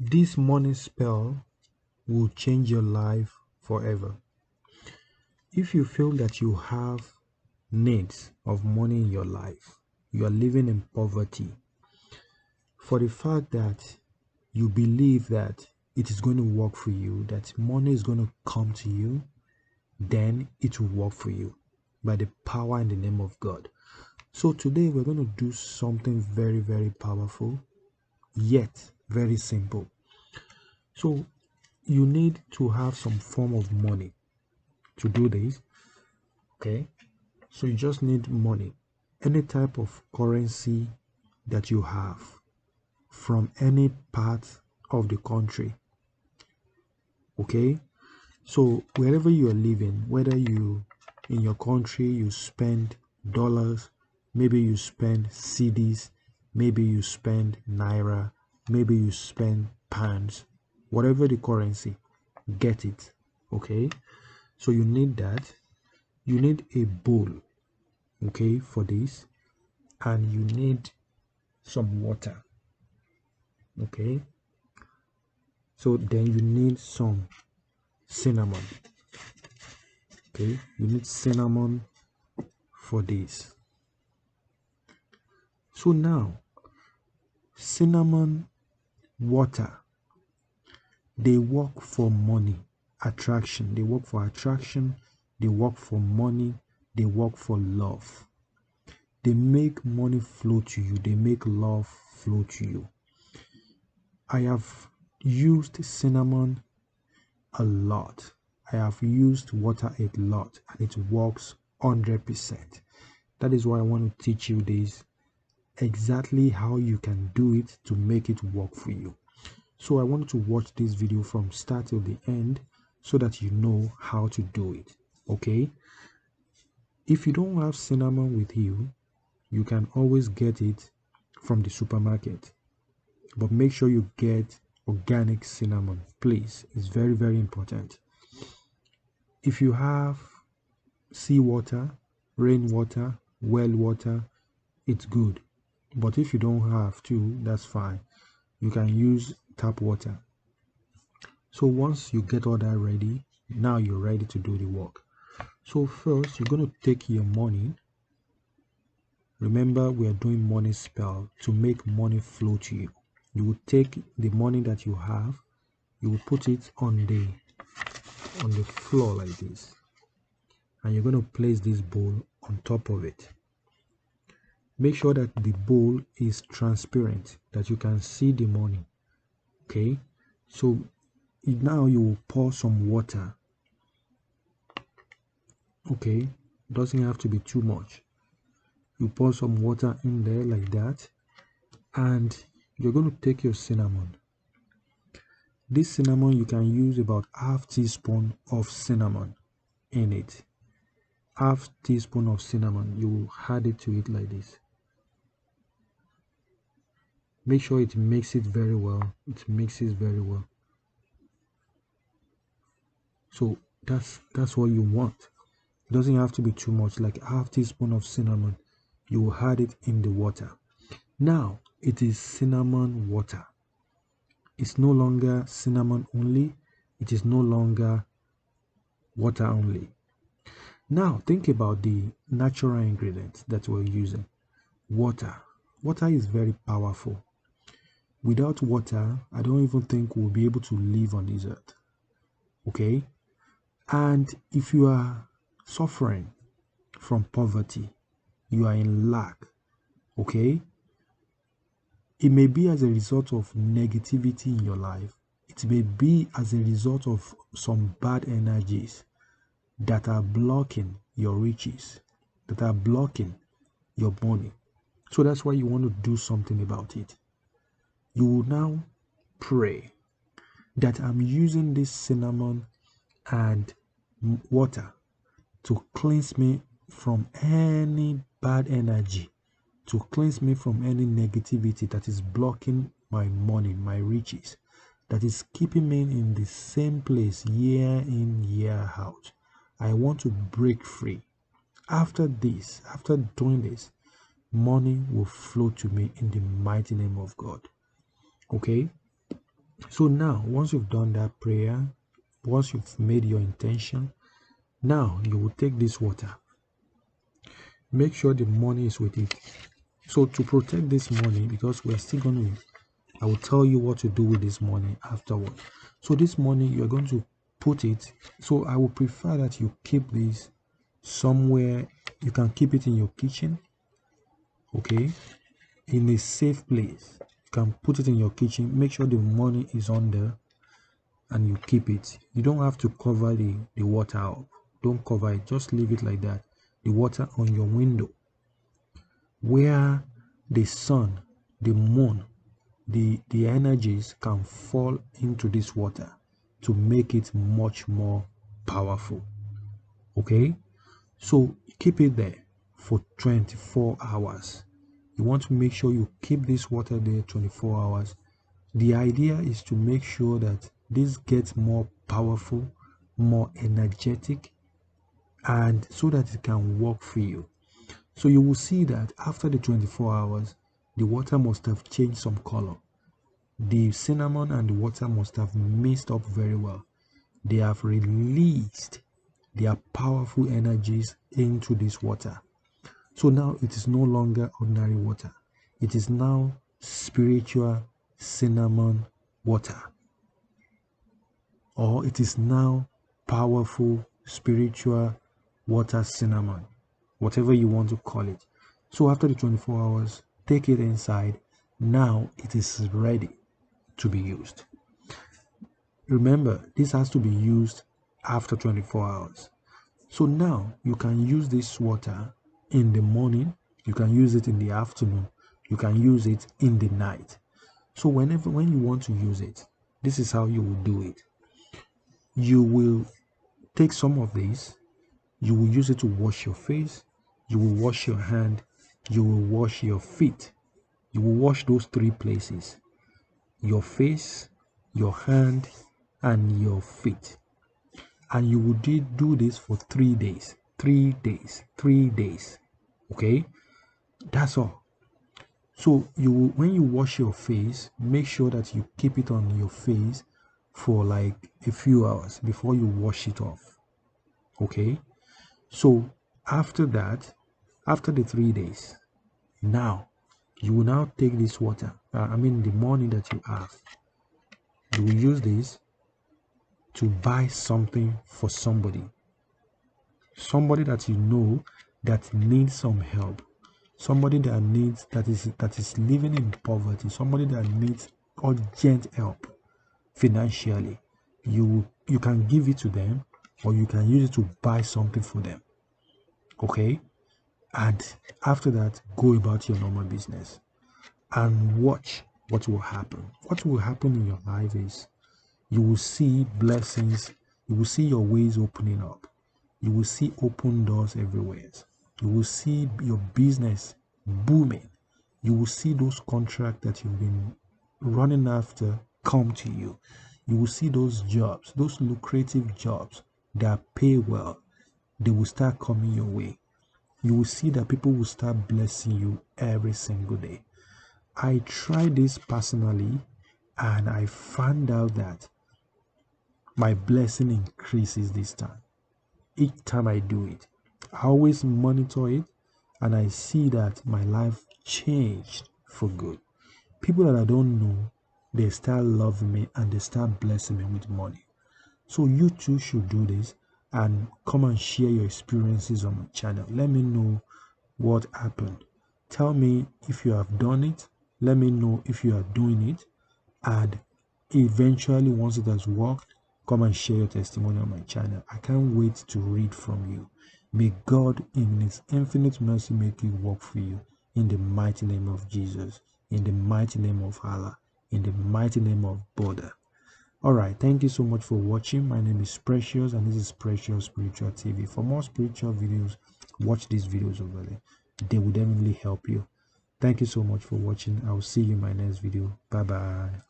This money spell will change your life forever. If you feel that you have needs of money in your life, you are living in poverty, for the fact that you believe that it is going to work for you, that money is going to come to you, then it will work for you by the power in the name of God. So today we're going to do something very, very powerful, yet very simple. So you need to have some form of money to do this. Okay, so you just need money, any type of currency that you have from any part of the country. Okay, so wherever you are living, whether you in your country you spend dollars, maybe you spend cedis, maybe you spend naira, maybe you spend pounds, whatever the currency, get it. Okay, so you need that. You need a bowl, okay, for this, and you need some water. Okay, so then you need some cinnamon. Okay, you need cinnamon for this. So now cinnamon, water, they work for money attraction, they work for attraction, they work for money, they work for love. They make money flow to you, they make love flow to you. I have used cinnamon a lot. I have used water a lot, and it works 100%. That is why I want to teach you this, exactly how you can do it to make it work for you. So I want you to watch this video from start till the end so that you know how to do it. Okay, if you don't have cinnamon with you, you can always get it from the supermarket, but make sure you get organic cinnamon, please. It's very, very important. If you have seawater, rainwater, well water, it's good. But if you don't have to, that's fine. You can use tap water. So once you get all that ready, now you're ready to do the work. So first, you're going to take your money. Remember, we are doing money spell to make money flow to you. You will take the money that you have, you will put it on the floor like this, and you're going to place this bowl on top of it. Make sure that the bowl is transparent, that you can see the money. Okay, so now you will pour some water. Okay, doesn't have to be too much. You pour some water in there like that, and you're going to take your cinnamon. This cinnamon, you can use about half teaspoon of cinnamon in it. Half teaspoon of cinnamon, you will add it to it like this. Make sure it mixes very well. It mixes very well. So that's what you want. It doesn't have to be too much, like half teaspoon of cinnamon. You will add it in the water. Now it is cinnamon water. It's no longer cinnamon only. It is no longer water only. Now think about the natural ingredients that we're using. Water. Water is very powerful. Without water, I don't even think we'll be able to live on this earth. Okay? And if you are suffering from poverty, you are in lack, okay? It may be as a result of negativity in your life. It may be as a result of some bad energies that are blocking your riches, that are blocking your money. So that's why you want to do something about it. You will now pray that I'm using this cinnamon and water to cleanse me from any bad energy, to cleanse me from any negativity that is blocking my money, my riches, that is keeping me in the same place year in, year out. I want to break free. After this, after doing this, money will flow to me in the mighty name of God. Okay? So now, once you've done that prayer, once you've made your intention, now you will take this water. Make sure the money is with it. So to protect this money, because we're still going to, I will tell you what to do with this money afterward. So this money, you're going to put it. So I would prefer that you keep this somewhere. You can keep it in your kitchen, okay, in a safe place. You can put it in your kitchen. Make sure the money is on there and you keep it. You don't have to cover the water up. Don't cover it. Just leave it like that. The water on your window, where the sun, the moon, the energies can fall into this water to make it much more powerful. Okay, so keep it there for 24 hours. You want to make sure you keep this water there 24 hours. The idea is to make sure that this gets more powerful, more energetic, and so that it can work for you. So you will see that after the 24 hours, the water must have changed some color. The cinnamon and the water must have mixed up very well. They have released their powerful energies into this water. So now it is no longer ordinary water. It is now spiritual cinnamon water. Or it is now powerful spiritual water cinnamon. Whatever you want to call it. So after the 24 hours, take it inside. Now it is ready to be used. Remember, this has to be used after 24 hours. So now you can use this water in the morning, you can use it in the afternoon, you can use it in the night. So when you want to use it, this is how you will do it. You will take some of this, you will use it to wash your face, you will wash your hand, you will wash your feet. You will wash those three places: your face, your hand, and your feet. And you will do this for 3 days. 3 days. 3 days. Okay? That's all. So when you wash your face, make sure that you keep it on your face for like a few hours before you wash it off. Okay? So after that, after the 3 days, now you will now take this water, the money that you have, you will use this to buy something for somebody that you know that needs some help, somebody that is living in poverty, somebody that needs urgent help financially. You can give it to them, or you can use it to buy something for them. Okay? And after that, go about your normal business and watch what will happen. What will happen in your life is you will see blessings, you will see your ways opening up, you will see open doors everywhere, you will see your business booming, you will see those contracts that you've been running after come to you, you will see those jobs, those lucrative jobs that pay well, they will start coming your way. You will see that people will start blessing you every single day. I tried this personally and I found out that my blessing increases this time. Each time I do it, I always monitor it and I see that my life changed for good. People that I don't know, they start loving me and they start blessing me with money. So you too should do this and come and share your experiences on my channel. Let me know what happened. Tell me if you have done it. Let me know if you are doing it. And eventually, once it has worked, come and share your testimony on my channel. I can't wait to read from you. May God in his infinite mercy make it work for you. In the mighty name of Jesus. In the mighty name of Allah. In the mighty name of Buddha. Alright, thank you so much for watching. My name is Precious and this is Precious Spiritual TV. For more spiritual videos, watch these videos over there. They will definitely help you. Thank you so much for watching. I will see you in my next video. Bye bye.